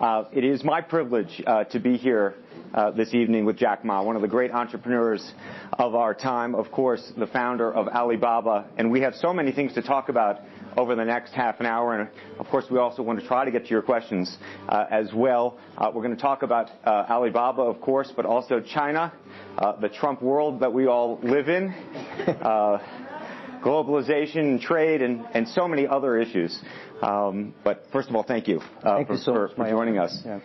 It is my privilege to be here this evening with Jack Ma, one of the great entrepreneurs of our time, of course, the founder of Alibaba. And we have so many things to talk about over the next half an hour. And, of course, we also want to try to get to your questions as well. We're going to talk about Alibaba, of course, but also China, the Trump world that we all live in, globalization, trade, and so many other issues. But first of all, thank you for joining us. Yeah.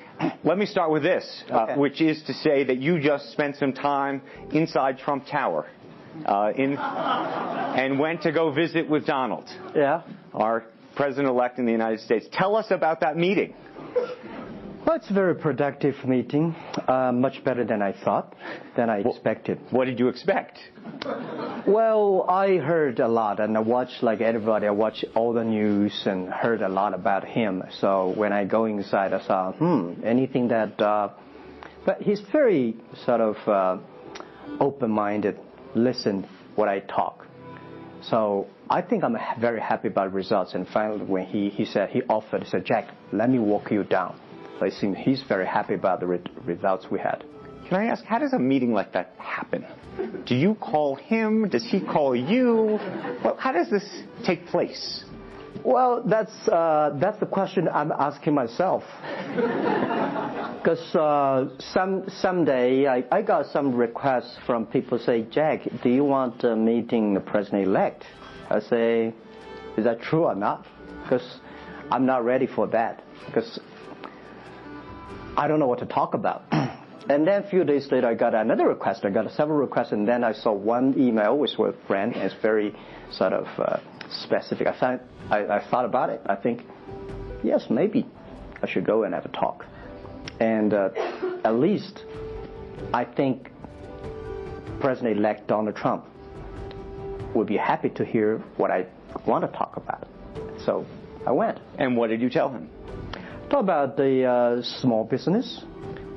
Let me start with this, which is to say that you just spent some time inside Trump Tower and went to go visit with Donald, our president-elect in the United States. Tell us about that meeting. Well, it's a very productive meeting, much better than I thought, than I expected. What did you expect? Well, I heard a lot, and I watched, like everybody, I watched all the news and heard a lot about him. So when I go inside, I saw, anything that, but he's very sort of open-minded, listen what I talk. So I think I'm very happy about the results. And finally, when he said, he said, Jack, let me walk you down. So it seems he's very happy about the results we had. Can I ask, how does a meeting like that happen? Do you call him? Does he call you? Well, how does this take place? Well, that's the question I'm asking myself. Because someday I got some requests from people say, Jack, do you want a meeting the president-elect? I say, is that true or not? Because I'm not ready for that. Because I don't know what to talk about. And then a few days later, I got another request. I got several requests, and then I saw one email with a friend. It's very sort of specific. I thought about it. I think, yes, maybe I should go and have a talk. And at least I think President-elect Donald Trump would be happy to hear what I want to talk about. So I went. And what did you tell him? Talk about the small business,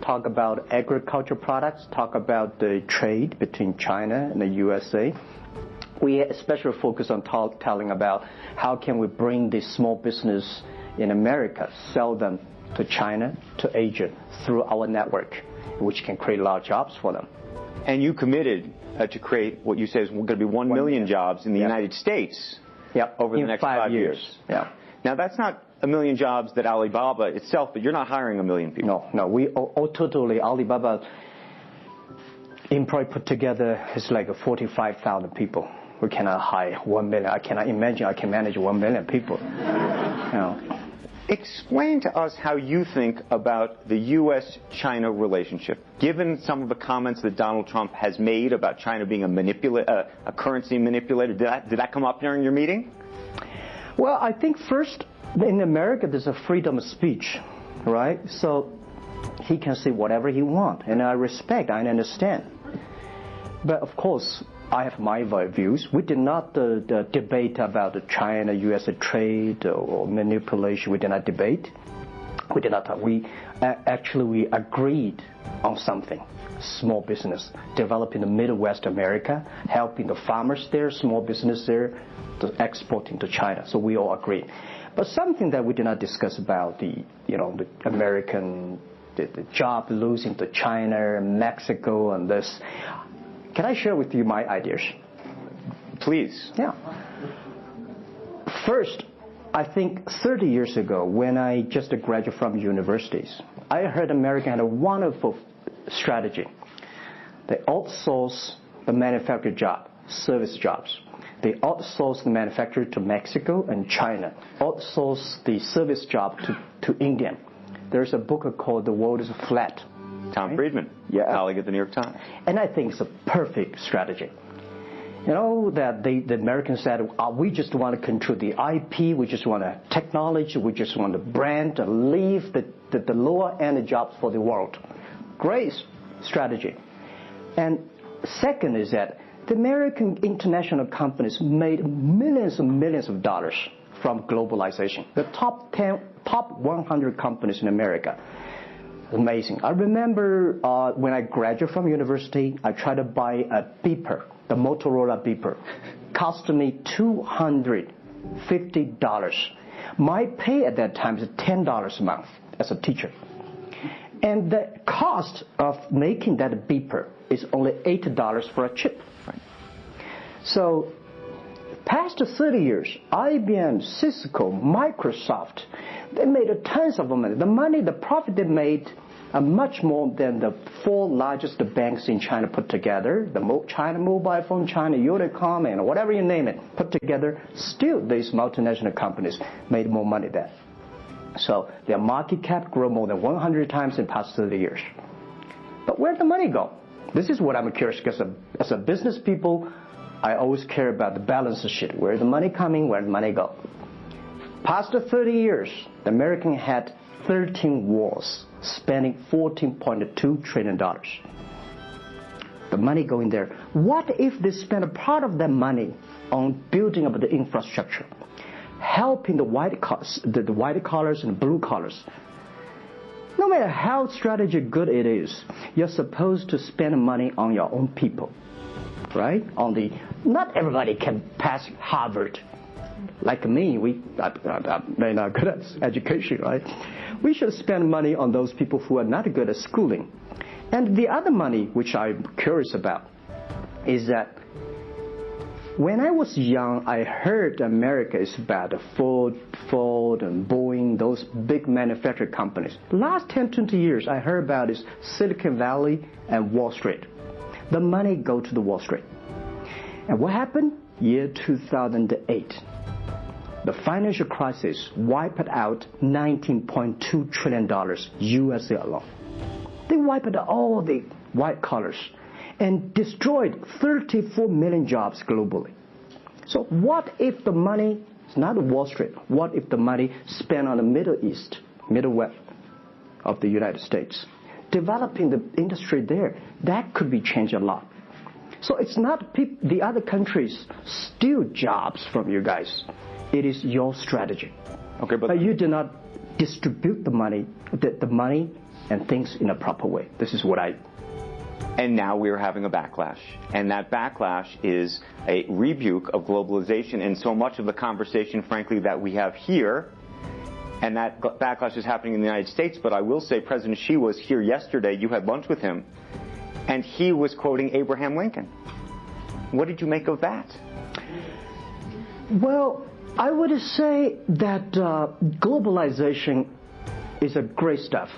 talk about agriculture products, talk about the trade between China and the USA. We especially focus on telling about how can we bring this small business in America, sell them to China, to Asia, through our network, which can create a lot of jobs for them. And you committed to create what you say is going to be 1 million jobs in the United States over the next 5 years. Yeah. Now, that's not a million jobs that Alibaba itself, but you're not hiring 1 million people. No, we totally, Alibaba employee put together is like 45,000 people. We cannot hire 1 million. I cannot imagine I can manage 1 million people. Explain to us how you think about the U.S.-China relationship, given some of the comments that Donald Trump has made about China being a currency manipulator. Did that come up during your meeting? Well, I think first, in America, there's a freedom of speech, right? So he can say whatever he wants, and I respect, I understand. But of course, I have my views. We did not debate about the China-U.S. trade or manipulation. We did not debate. We did not talk. We agreed on something. Small business, developing the Midwest America, helping the farmers there, small business there, to exporting to China. So we all agreed. But something that we did not discuss about the American the job losing to China, Mexico, and this. Can I share with you my ideas? Please. Yeah. First, I think 30 years ago, when I just graduated from universities, I heard America had a wonderful strategy. They outsource the manufacturing job, service jobs. They outsource the manufacturer to Mexico and China. Outsource the service job to India. There's a book called The World is Flat. Tom Friedman, colleague at the New York Times. And I think it's a perfect strategy. You know, that the Americans said, we just want to control the IP, we just want technology, we just want the brand, and leave the lower-end jobs for the world. Great strategy. And second is that the American international companies made millions and millions of dollars from globalization. The top 100 companies in America. Amazing. I remember when I graduated from university, I tried to buy a beeper, the Motorola beeper. Cost me $250. My pay at that time is $10 a month. as a teacher. And the cost of making that beeper is only $8 for a chip. Right. So, past 30 years, IBM, Cisco, Microsoft, they made tons of money. The profit they made are much more than the 4 largest banks in China put together, the China Mobile Phone, China Unicom, and whatever you name it, put together. Still, these multinational companies made more money than. So their market cap grew more than 100 times in the past 30 years. But where'd the money go? This is what I'm curious, because as a business people, I always care about the balance sheet. Where's the money coming? Where'd the money go? Past 30 years, the American had 13 wars, spending $14.2 trillion. The money going there. What if they spend a part of that money on building up the infrastructure, helping the white collars and the blue collars? No matter how strategy good it is, you're supposed to spend money on your own people, right? Not everybody can pass Harvard. Like me, they're not good at education, right? We should spend money on those people who are not good at schooling. And the other money, which I'm curious about, is that when I was young, I heard America is about Ford and Boeing, those big manufacturing companies. The last 10, 20 years, I heard about is Silicon Valley and Wall Street. The money go to the Wall Street. And what happened? Year 2008. The financial crisis wiped out $19.2 trillion USA alone. They wiped out all the white collars and destroyed 34 million jobs globally. So what if the money is not Wall Street? What if the money spent on the Middle East, Middle West of the United States, developing the industry there? That could be changed a lot. So it's not the other countries steal jobs from you guys. It is your strategy. Okay, but you do not distribute the money and things in a proper way. This is what I. And now we're having a backlash. And that backlash is a rebuke of globalization. And so much of the conversation, frankly, that we have here, and that backlash is happening in the United States. But I will say President Xi was here yesterday. You had lunch with him. And he was quoting Abraham Lincoln. What did you make of that? Well, I would say that globalization is a great stuff.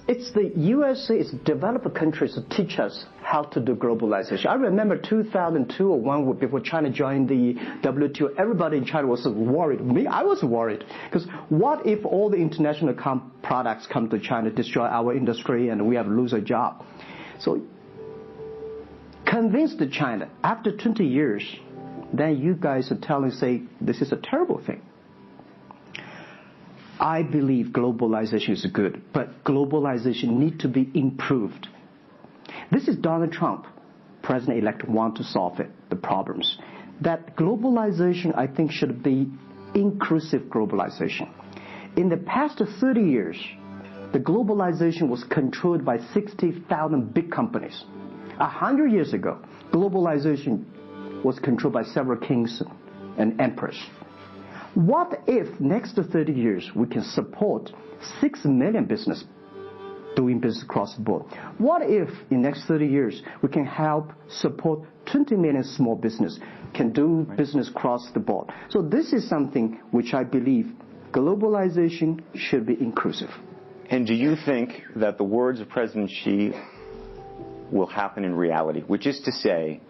It's the USA, it's developed countries to teach us how to do globalization. I remember 2002 or 1 before China joined the WTO, everybody in China was worried. Me, I was worried. Because what if all the international products come to China, destroy our industry, and we have to lose a job? So convince China, after 20 years, then you guys are say, this is a terrible thing. I believe globalization is good, but globalization needs to be improved. This is Donald Trump, President-elect, want to solve the problems. That globalization, I think, should be inclusive globalization. In the past 30 years, the globalization was controlled by 60,000 big companies. 100 years ago, globalization was controlled by several kings and emperors. What if next 30 years we can support 6 million business doing business across the board? What if in next 30 years we can help support 20 million small business can do business across the board? So this is something which I believe globalization should be inclusive. And do you think that the words of President Xi will happen in reality, which is to say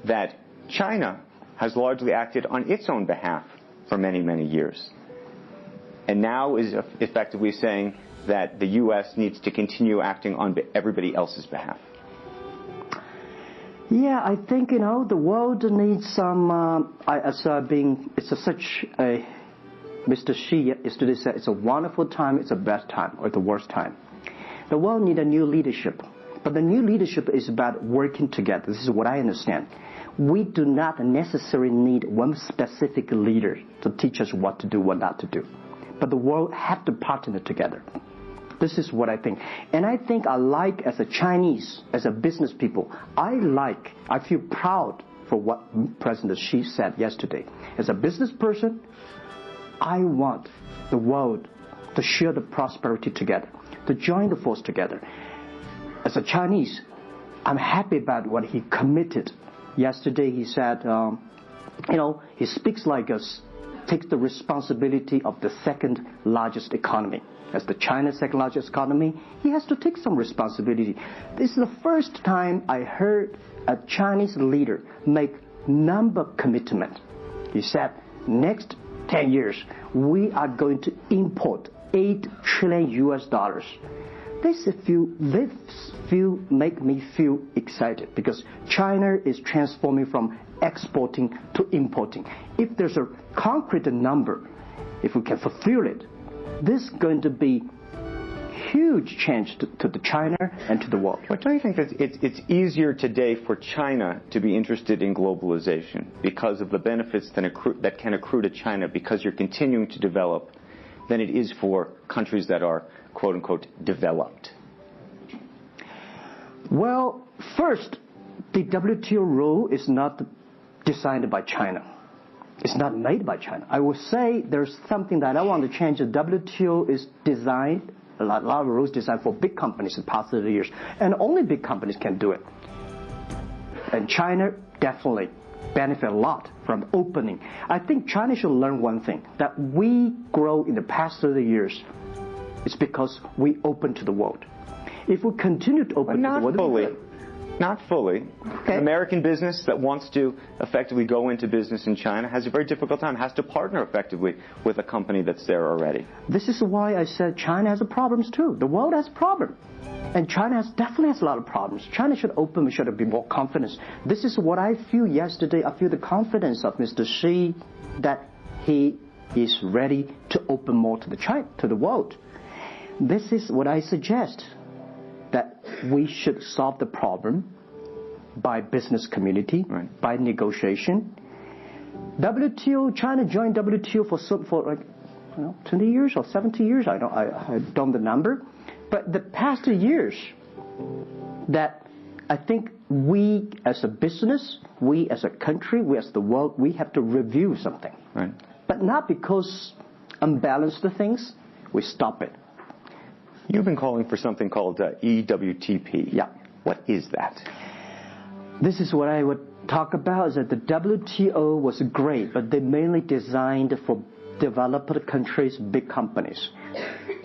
that China has largely acted on its own behalf for many, many years, and now is effectively saying that the U.S. needs to continue acting on everybody else's behalf? Yeah, I think, the world needs some, Mr. Xi yesterday said, it's a wonderful time, it's a bad time, or the worst time. The world needs a new leadership. But the new leadership is about working together. This is what I understand. We do not necessarily need one specific leader to teach us what to do, what not to do. But the world have to partner together. This is what I think. And I think as a Chinese, as a business people, I feel proud for what President Xi said yesterday. As a business person, I want the world to share the prosperity together, to join the force together. As a Chinese, I'm happy about what he committed. Yesterday he said, he speaks like us, takes the responsibility of the second largest economy. As the China's second largest economy, he has to take some responsibility. This is the first time I heard a Chinese leader make number commitment. He said, next 10 years, we are going to import $8 trillion. This make me feel excited because China is transforming from exporting to importing. If there's a concrete number, if we can fulfill it, this is going to be huge change to the China and to the world. But don't you think that it's easier today for China to be interested in globalization because of the benefits that can accrue to China because you're continuing to develop than it is for countries that are, quote unquote, developed? Well, first, the WTO rule is not designed by China. It's not made by China. I would say there's something that I want to change. The WTO is designed, a lot of rules designed for big companies in the past 30 years, and only big companies can do it. And China definitely benefit a lot from opening. I think China should learn one thing, that we grow in the past 30 years. It's because we open to the world. If we continue to open to the world... Not fully. Okay. An American business that wants to effectively go into business in China has a very difficult time, has to partner effectively with a company that's there already. This is why I said China has problems too. The world has problems. And China definitely has a lot of problems. China should open, we should be more confident. This is what I feel yesterday. I feel the confidence of Mr. Xi that he is ready to open more to the world. This is what I suggest, that we should solve the problem by business community, right, by negotiation. WTO, China joined WTO for like 20 years or 70 years. I don't know the number, but the past 2 years, that I think we as a business, we as a country, we as the world, we have to review something. Right. But not because unbalanced things, we stop it. You've been calling for something called EWTP. Yeah. What is that? This is what I would talk about, is that the WTO was great, but they mainly designed for developed countries, big companies.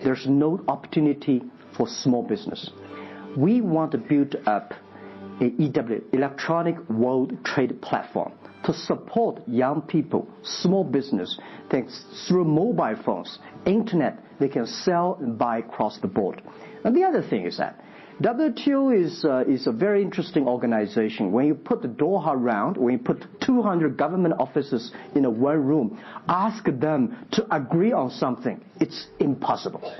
There's no opportunity for small business. We want to build up a electronic world trade platform to support young people, small business, thanks through mobile phones, internet, they can sell and buy across the board. And the other thing is that WTO is a very interesting organization. When you put the Doha round, when you put 200 government officers in a one room, ask them to agree on something, it's impossible.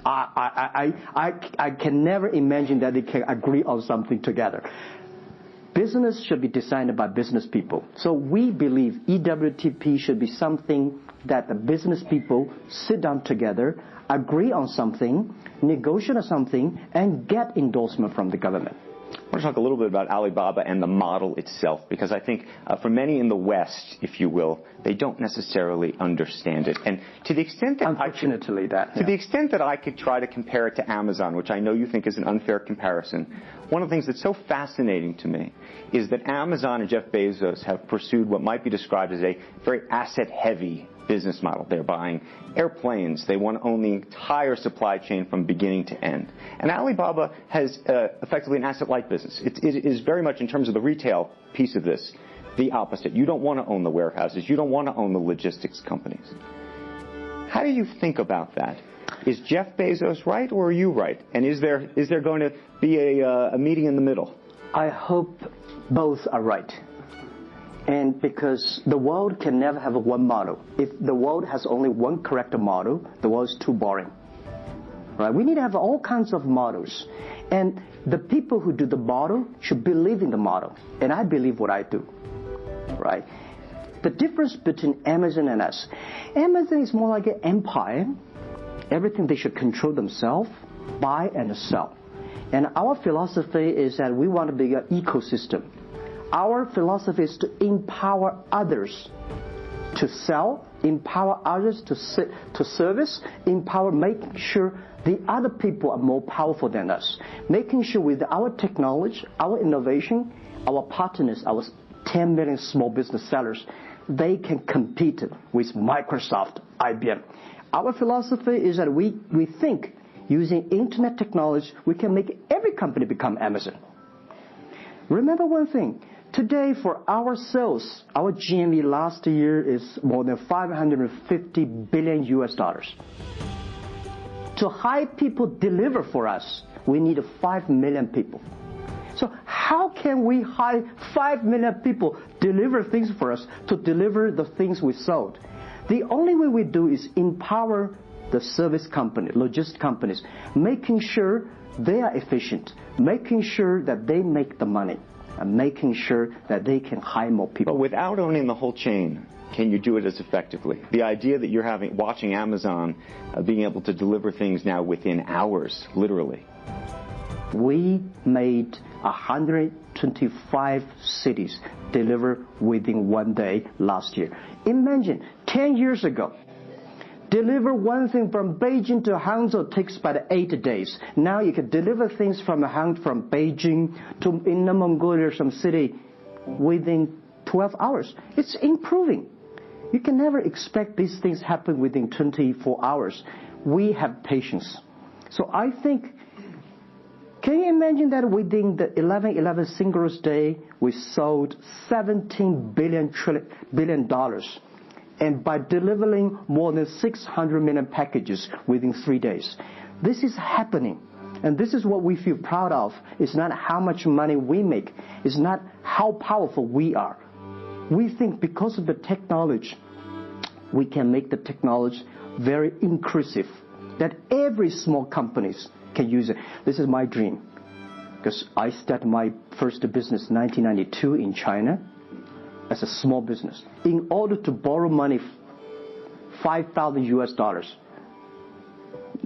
I can never imagine that they can agree on something together. Business should be designed by business people. So we believe EWTP should be something that the business people sit down together, agree on something, negotiate on something, and get endorsement from the government. I want to talk a little bit about Alibaba and the model itself, because I think for many in the West, if you will, they don't necessarily understand it. And to the extent that the extent that I could try to compare it to Amazon, which I know you think is an unfair comparison, one of the things that's so fascinating to me is that Amazon and Jeff Bezos have pursued what might be described as a very asset-heavy business model. They're buying airplanes. They want to own the entire supply chain from beginning to end. And Alibaba has effectively an asset-light business. It is very much, in terms of the retail piece of this, the opposite. You don't want to own the warehouses. You don't want to own the logistics companies. How do you think about that? Is Jeff Bezos right, or are you right? And is there going to be a meeting in the middle? I hope both are right. And because the world can never have one model. If the world has only one correct model, the world is too boring. Right? We need to have all kinds of models. And the people who do the model should believe in the model. And I believe what I do. Right? The difference between Amazon and us. Amazon is more like an empire. Everything they should control themselves, buy and sell. And our philosophy is that we want to be an ecosystem. Our philosophy is to empower others to sell, empower others to service, empower making sure the other people are more powerful than us, making sure with our technology, our innovation, our partners, our 10 million small business sellers, they can compete with Microsoft, IBM. Our philosophy is that we think using internet technology, we can make every company become Amazon. Remember one thing. Today, for our sales, our GMV last year is more than $550 billion US. To hire people deliver for us, we need 5 million people. So how can we hire 5 million people deliver things for us to deliver the things we sold? The only way we do is empower the service company, logistics companies, making sure they are efficient, making sure that they make the money, and making sure that they can hire more people. But without owning the whole chain, can you do it as effectively? The idea that you're watching Amazon being able to deliver things now within hours, literally. We made 125 cities deliver within 1 day last year. Imagine, 10 years ago, deliver one thing from Beijing to Hangzhou takes about 8 days. Now you can deliver things from Beijing to Inner Mongolia or some city within 12 hours. It's improving. You can never expect these things happen within 24 hours. We have patience. So I think, can you imagine that within the 11/11 Singles Day, we sold $17 billion, and by delivering more than 600 million packages within 3 days. This is happening, and this is what we feel proud of. It's not how much money we make. It's not how powerful we are. We think because of the technology, we can make the technology very inclusive, that every small companies can use it. This is my dream, because I started my first business in 1992 in China as a small business. In order to borrow money, $5,000 US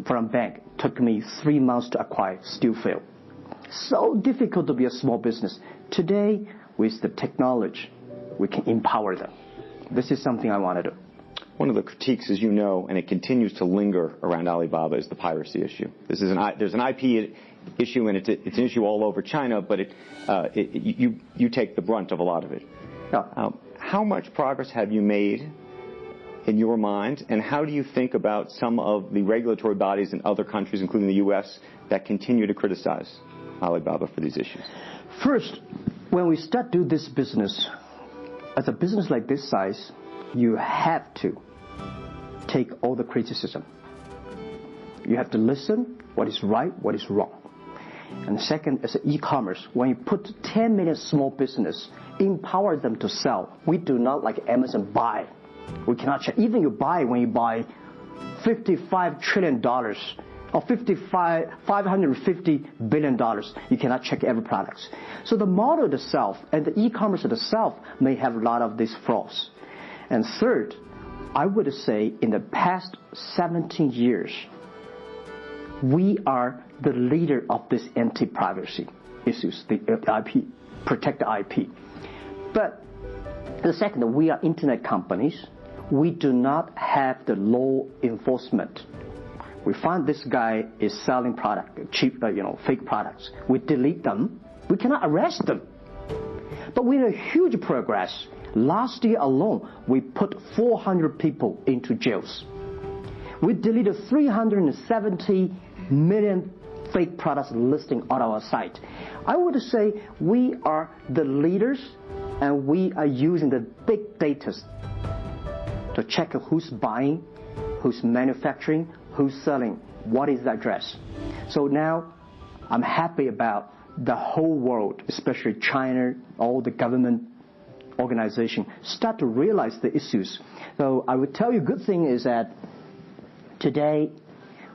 from bank, took me 3 months to acquire, still failed. So difficult to be a small business. Today, with the technology, we can empower them. This is something I want to do. One of the critiques, as you know, and it continues to linger around Alibaba, is the piracy issue. There's an IP issue, and it's an issue all over China, but you take the brunt of a lot of it. Yeah. How much progress have you made in your mind, and how do you think about some of the regulatory bodies in other countries, including the U.S., that continue to criticize Alibaba for these issues? First, when we start do this business, as a business like this size, you have to take all the criticism. You have to listen what is right, what is wrong. And second, as an e-commerce, when you put 10 million small business, empower them to sell. We do not like Amazon buy. We cannot check. Even when you buy $55 trillion or $550 billion, you cannot check every product. So the model itself and the e-commerce itself may have a lot of these flaws. And third, I would say in the past 17 years, we are the leader of this anti-privacy issues, the IP, protect the IP. But the second, we are internet companies. We do not have the law enforcement. We find this guy is selling cheap, fake products. We delete them. We cannot arrest them. But we made huge progress. Last year alone, we put 400 people into jails. We deleted 370 million fake products listing on our site. I would say we are the leaders, and we are using the big data to check who's buying, who's manufacturing, who's selling, what is the address. So now I'm happy about the whole world, especially China, all the government organization start to realize the issues. So I would tell you, good thing is that today,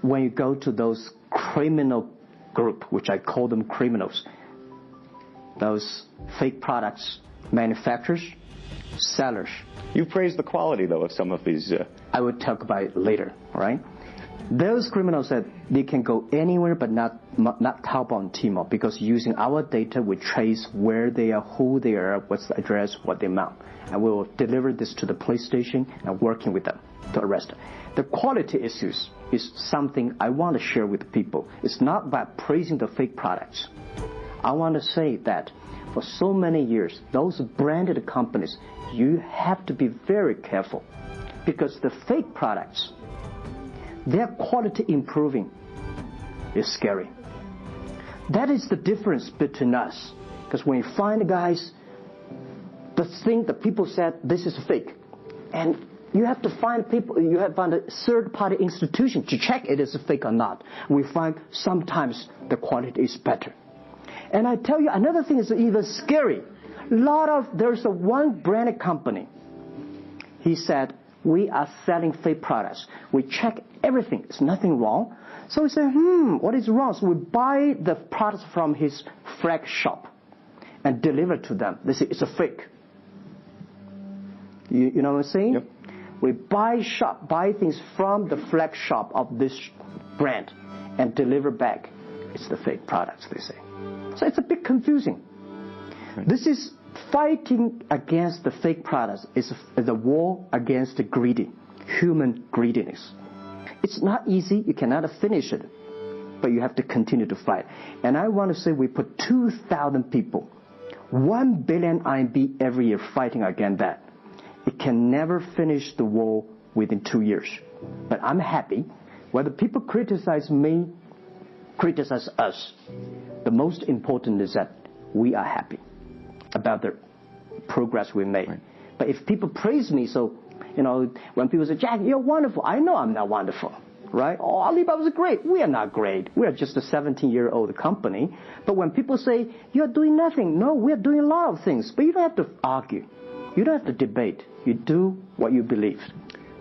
when you go to those criminal group, which I call them criminals, those fake products manufacturers, sellers. You praised the quality, though, of some of these. I would talk about it later, right? Those criminals said they can go anywhere but not Taobao and Tmall, because using our data, we trace where they are, who they are, what's the address, what the amount. And we will deliver this to the police station and working with them to arrest them. The quality issues is something I want to share with people. It's not about praising the fake products. I want to say that for so many years, those branded companies, you have to be very careful, because the fake products, their quality improving is scary. That is the difference between us. Because when you find guys, the thing that people said, this is fake. And you have to find people, you have to find a third-party institution to check it is fake or not. We find sometimes the quality is better. And I tell you, another thing is even scary. There's one branded company. He said, we are selling fake products. We check everything. There's nothing wrong. So we say, what is wrong? So we buy the products from his flag shop and deliver to them. They say, it's a fake. You know what I'm saying? Yep. We buy things from the flag shop of this brand and deliver back. It's the fake products, they say. So it's a bit confusing. Right. This is fighting against the fake products. Is a war against the human greediness. It's not easy. You cannot finish it, but you have to continue to fight. And I want to say we put 2,000 people, 1 billion RMB every year fighting against that. It can never finish the war within 2 years. But I'm happy. Whether people criticize me, criticize us, the most important is that we are happy about the progress we made. Right. But if people praise me, so, when people say, Jack, you're wonderful, I know I'm not wonderful, right? Oh, Alibaba's great. We are not great. We are just a 17-year-old company. But when people say, you're doing nothing, no, we are doing a lot of things. But you don't have to argue. You don't have to debate. You do what you believe.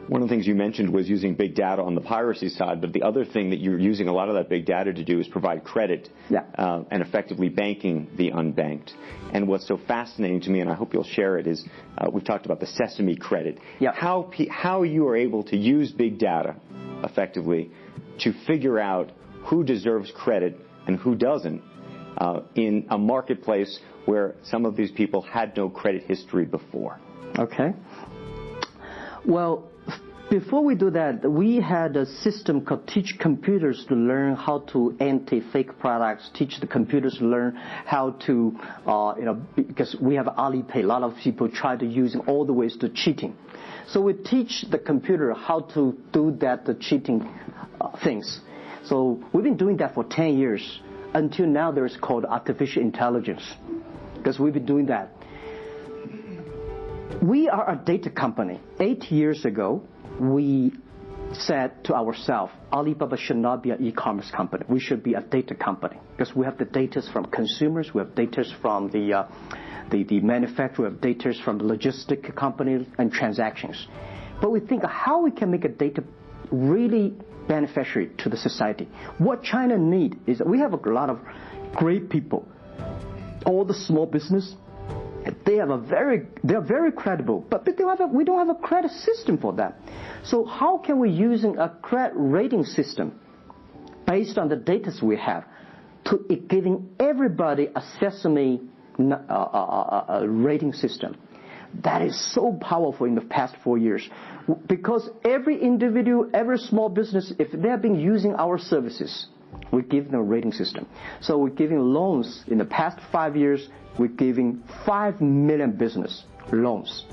One of the things you mentioned was using big data on the piracy side, but the other thing that you're using a lot of that big data to do is provide credit and effectively banking the unbanked. And what's so fascinating to me, and I hope you'll share it, is we've talked about the Sesame credit. Yep. How you are able to use big data effectively to figure out who deserves credit and who doesn't in a marketplace where some of these people had no credit history before. Okay. Well, before we do that, we had a system called Teach Computers to learn how to anti-fake products, teach the computers to learn how to, because we have Alipay, a lot of people try to use all the ways to cheating. So we teach the computer how to do the cheating things. So we've been doing that for 10 years. Until now, there's called artificial intelligence, because we've been doing that. We are a data company. 8 years ago, we said to ourselves, Alibaba should not be an e-commerce company. We should be a data company, because we have the data from consumers, we have data from the manufacturer, we have data from the logistic companies and transactions. But we think how we can make a data really beneficiary to the society. What China needs is that we have a lot of great people. All the small business, they are very credible, but we don't have a credit system for that. So how can we using a credit rating system based on the data we have to giving everybody a Sesame rating system? That is so powerful in the past 4 years, because every individual, every small business, if they have been using our services, we give them a rating system. So we're giving loans in the past 5 years. We're giving 5 million business loans.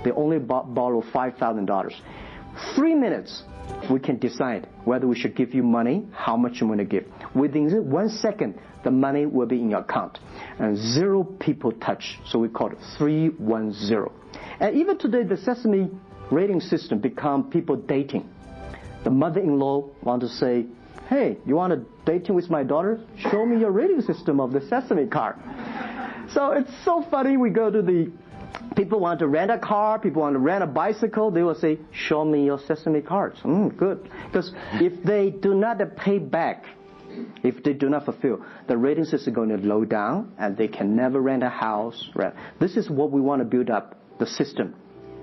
They only borrow $5,000. 3 minutes, we can decide whether we should give you money, how much you want to give. Within 1 second, the money will be in your account. And 0 people touch. So we call it 310. And even today, the Sesame rating system become people dating. The mother-in-law want to say, hey, you want to dating with my daughter? Show me your rating system of the Sesame card. So it's so funny. We go to people want to rent a car, people want to rent a bicycle. They will say, show me your Sesame cards. Good. Because if they do not pay back, if they do not fulfill, the rating system is going to low down and they can never rent a house. This is what we want to build up, the system.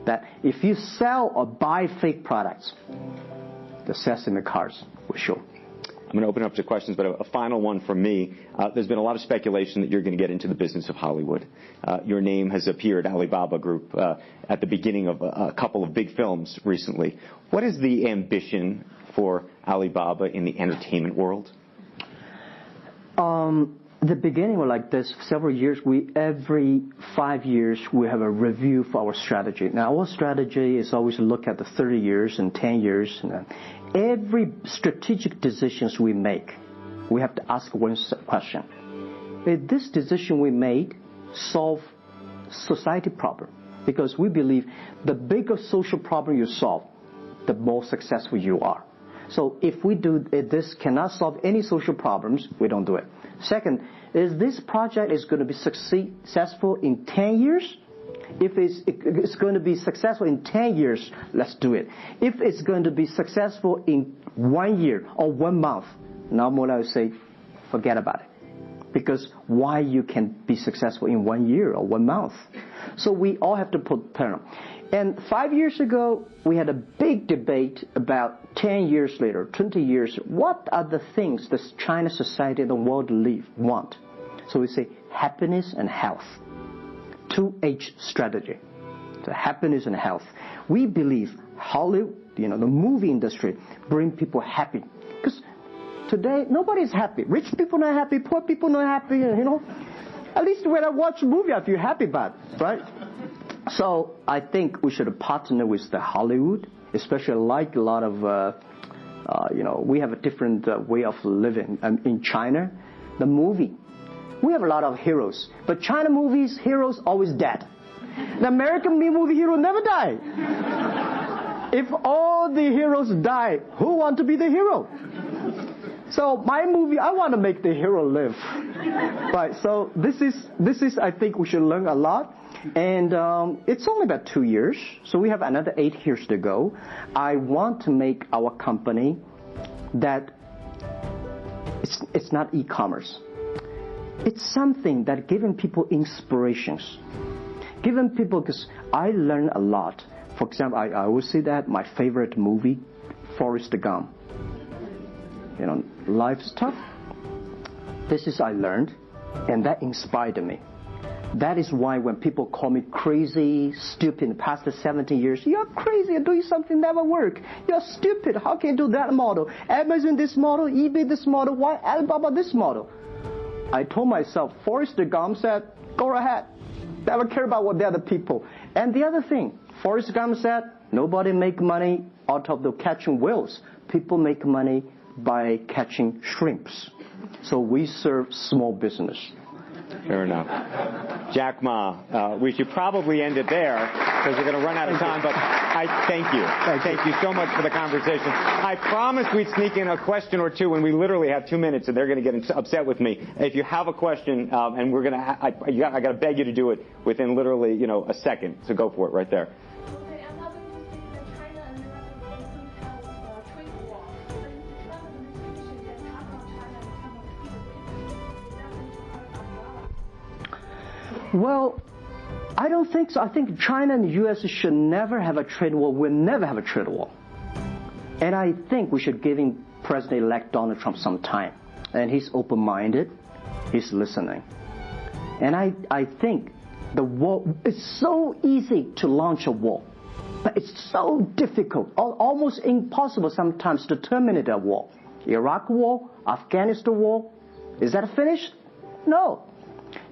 That if you sell or buy fake products, the Sesame cars will show. I'm going to open up to questions, but a final one from me. There's been a lot of speculation that you're going to get into the business of Hollywood. Your name has appeared, Alibaba Group, at the beginning of a couple of big films recently. What is the ambition for Alibaba in the entertainment world? The beginning was like this. Several years, every 5 years, we have a review for our strategy. Now, our strategy is always to look at the 30 years and 10 years. And every strategic decisions we make, we have to ask one question. Is this decision we made solve society problem? Because we believe the bigger social problem you solve, the more successful you are. So if this cannot solve any social problems, we don't do it. Second, is this project is going to be successful in 10 years? If it's going to be successful in 10 years, let's do it. If it's going to be successful in 1 year or 1 month, now more I would say, forget about it. Because why you can be successful in 1 year or 1 month? So we all have to put plan. And 5 years ago, we had a big debate about 10 years later, 20 years, what are the things that China society and the world want? So we say happiness and health. 2H strategy. So happiness and health. We believe Hollywood, the movie industry, bring people happy. Because today, nobody's happy. Rich people not happy, poor people not happy, At least when I watch a movie, I feel happy about it, right? So I think we should partner with the Hollywood, especially like a lot of, we have a different way of living. In China, the movie, we have a lot of heroes. But China movies, heroes always dead. The American movie hero never die. If all the heroes die, who want to be the hero? So my movie, I want to make the hero live. Right, so this is I think we should learn a lot. And it's only about 2 years, so we have another 8 years to go. I want to make our company that it's not e-commerce. It's something that giving people inspirations. Giving people, because I learn a lot. For example, I always say that my favorite movie, Forrest Gump. Life's tough. This is I learned, and that inspired me. That is why when people call me crazy, stupid in the past 17 years, you're crazy, you're doing something never work. You're stupid, how can you do that model? Amazon this model, eBay this model, why Alibaba this model? I told myself, Forrest Gump said, go ahead. Never care about what the other people. And the other thing, Forrest Gump said, nobody make money out of the catching whales. People make money by catching shrimps. So we serve small business. Fair enough. Jack Ma, we should probably end it there because we're going to run out of time, but I thank you. Thank you so much for the conversation. I promised we'd sneak in a question or two, and we literally have 2 minutes, and they're going to get upset with me. If you have a question, and we're going to, I got to beg you to do it within literally, a second. So go for it right there. Well, I don't think so. I think China and the U.S. should never have a trade war. We'll never have a trade war. And I think we should give President-elect Donald Trump some time. And he's open-minded. He's listening. And I think the war, it's so easy to launch a war. But it's so difficult, almost impossible sometimes to terminate a war. Iraq war, Afghanistan war, is that finished? No.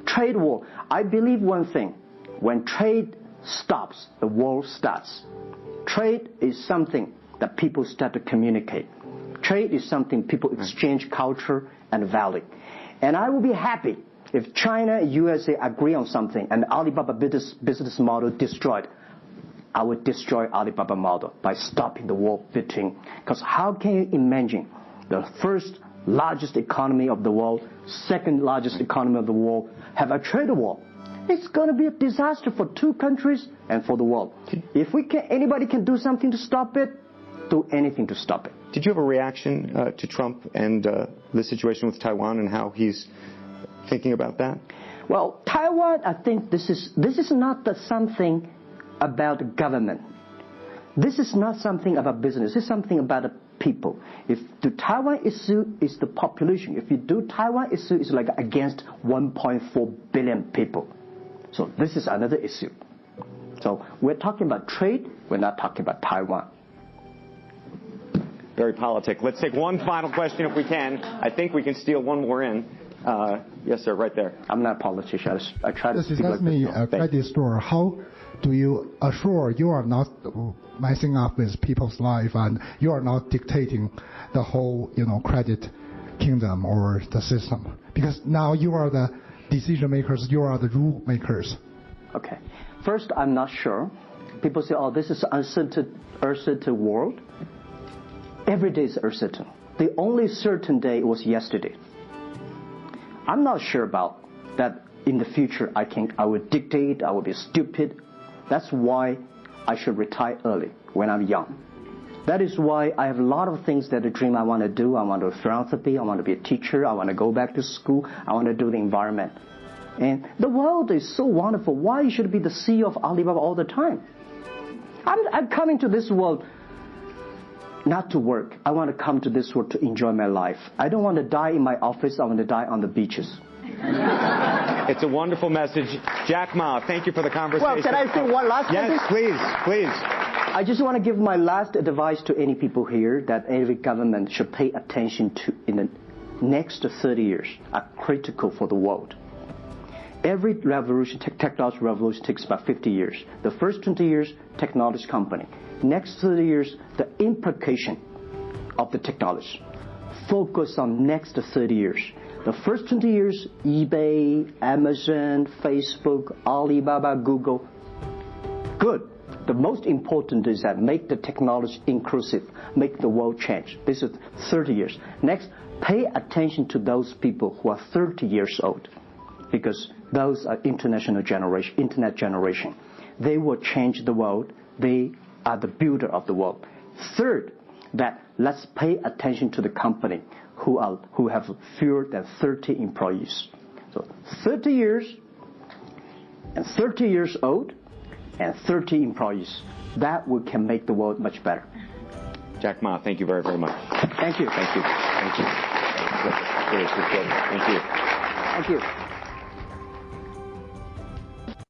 Trade war. I believe one thing. When trade stops, the world starts. Trade is something that people start to communicate. Trade is something people exchange culture and value. And I will be happy if China and USA agree on something and Alibaba business model destroyed. I would destroy Alibaba model by stopping the war between. Because how can you imagine the first largest economy of the world, second largest economy of the world, have a trade war? It's going to be a disaster for two countries and for the world. If anybody can do something to stop it, do anything to stop it. Did you have a reaction to Trump and the situation with Taiwan and how he's thinking about that? Well, Taiwan, I think this is not something about government. This is not something about business. This is something about people. If the Taiwan issue is the population, if you do Taiwan issue, it's like against 1.4 billion people. So this is another issue. So we're talking about trade, we're not talking about Taiwan. Very politic. Let's take one final question if we can. I think we can steal one more in. Yes, sir, right there. I'm not a politician. I try to speak like this. A credit store. How do you assure you are not messing up with people's life and you are not dictating the whole, credit kingdom or the system? Because now you are the decision makers, you are the rule makers. Okay. First, I'm not sure. People say, oh, this is uncertain world. Every day is uncertain. The only certain day was yesterday. I'm not sure about that in the future I would dictate, I would be stupid. That's why I should retire early when I'm young. That is why I have a lot of things that I dream I want to do. I want to do philanthropy, I want to be a teacher, I want to go back to school, I want to do the environment. And the world is so wonderful. Why should I be the CEO of Alibaba all the time? I'm coming to this world not to work. I want to come to this world to enjoy my life. I don't want to die in my office. I want to die on the beaches. It's a wonderful message. Jack Ma, thank you for the conversation. Well, can I say one last thing? Yes, please. I just want to give my last advice to any people here that every government should pay attention to in the next 30 years are critical for the world. Every revolution, technology revolution takes about 50 years. The first 20 years, technology company. Next 30 years, the implication of the technology. Focus on next 30 years. The first 20 years, eBay, Amazon, Facebook, Alibaba, Google. Good. The most important is that make the technology inclusive, make the world change. This is 30 years. Next, pay attention to those people who are 30 years old, because those are internet generation. They will change the world. They are the builder of the world. Third, that let's pay attention to the company who have fewer than 30 employees. So 30 years and 30 years old and 30 employees. That can make the world much better. Jack Ma, thank you very, very much. Thank you. Thank you. Thank you. Thank you. Thank you.